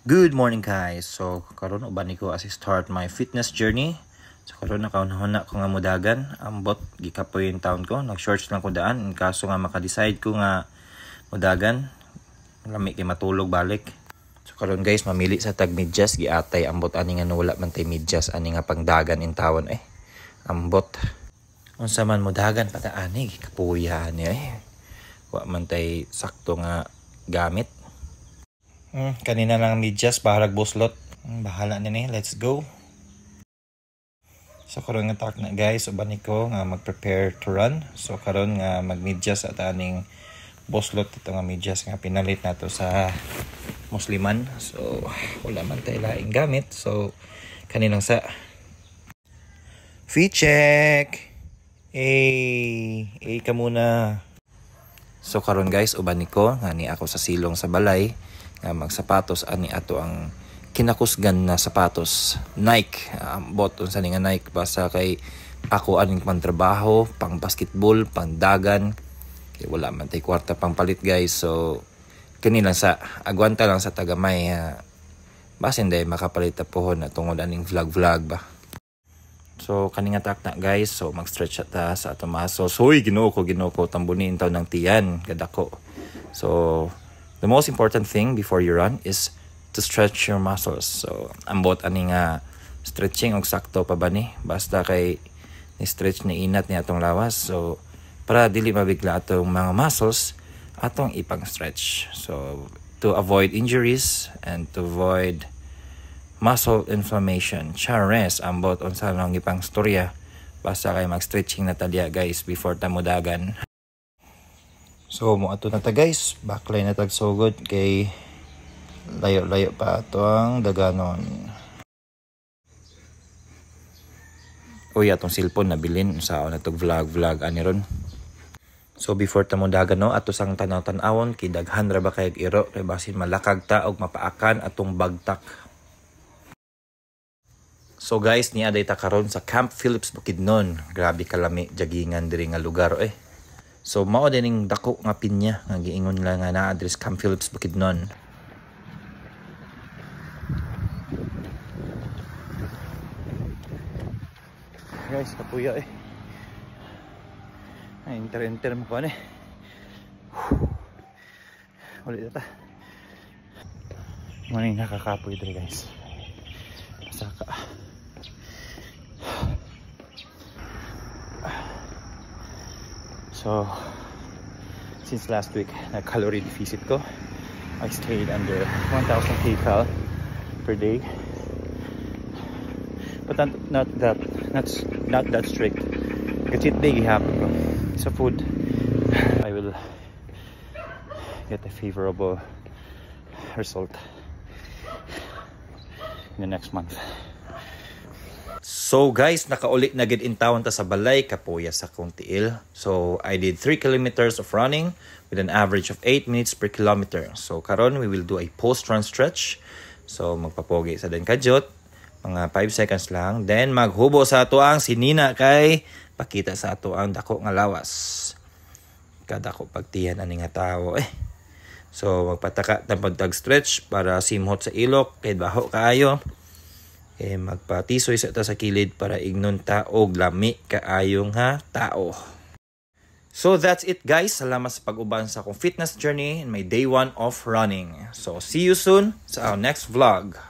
Good morning guys. So karon uban ko as start my fitness journey. So karon nakauna ko nga mudagan, ambot gikapoy yung taon ko. Nag-shorts lang ko daan in kaso nga maka-decide ko nga mudagan. Lami kay matulog balik. So karon guys, mamili sa tag medyas giatay ambot ani nga wala man tay medyas ani nga pangdagan in tawon ambot. Unsa man mudagan pata ani gikapuya ni Wa man tay sakto nga gamit. Kanina lang medyas, bahalag buslot. Bahala na ni, let's go. So karon nga talk na guys, uban ko nga mag-prepare to run. So karon nga mag-medyas at aning buslot ito nga medyas nga pinalit nato sa Musliman. So wala man tayo laing gamit. So kaninang sa free check. Ka muna. So karon guys, uban ko nga ni ako sa silong sa balay. Nga magsapatos ani ato ang kinakusgan na sapatos Nike, boton sa nga Nike basta kay ako aning pantrabaho, pang basketball, pang dagan kay wala man tay kwarta pang palit guys. So kani lang sa agwanta lang sa tagamay basin day makapalit pohon na tungod aning vlog ba. So kani nga tak na guys, so mag-stretch ta sa ato muscles. Hoy Ginoo ko tambunin taw ng tiyan kadako. So the most important thing before you run is to stretch your muscles. So, ambot ani nga stretching og sakto pa ba ni? Basta kay ni-stretch ni inat ni atong lawas. So, para dili mabigla atong mga muscles atong ipang-stretch. So, to avoid injuries and to avoid muscle inflammation. Chares, ambot unsa lang ipang storya. Basta kay mag-stretching na tadya guys before ta mudagan. So mo ato na ta guys, backline na tag sugod kay layo-layo pa ato ang daganon. Uy atong cellphone nabilin sa na tog vlog ani ron. So before ta mo dagan no, ato sang tanaw-tanawon kay daghan ra ba kay iro kay basin malakag ta og mapaakan atong bagtak. So guys, niya day ta karon sa Camp Phillips Bukidnon. Grabe kalami jagingan diri nga lugar So mao dining dako nga pinya nga giingon nila nga naa diri sa Camp Phillips Bukidnon. Guys, kapuya Ay enter mo ko Ulit ta. Maning nakakapoy diri guys. Saka So, since last week, calorie deficit ko. I stayed under 1,000 kcal per day. But not that strict. Kasi cheat day gihapon ko sa food. I will get a favorable result in the next month. So guys, nakaulit na gid in town ta sa balay kapuya sa kong tiil. So I did 3 kilometers of running with an average of 8 minutes per kilometer. So karon we will do a post-run stretch. So magpapogi sa den kadyot, mga 5 seconds lang. Then maghubo sa ato ang sinina kay pakita sa ato ang dako nga lawas. Kadako pagtiyan ani nga tawo So magpataka ta pagtag stretch para simhot sa ilok kay baho kaayo. Magpatisoy sa ta sa kilid para ignon ta og lami kaayong ha tao. So that's it guys. Salamat sa pag-uban sa akong fitness journey in my day 1 of running. So see you soon sa our next vlog.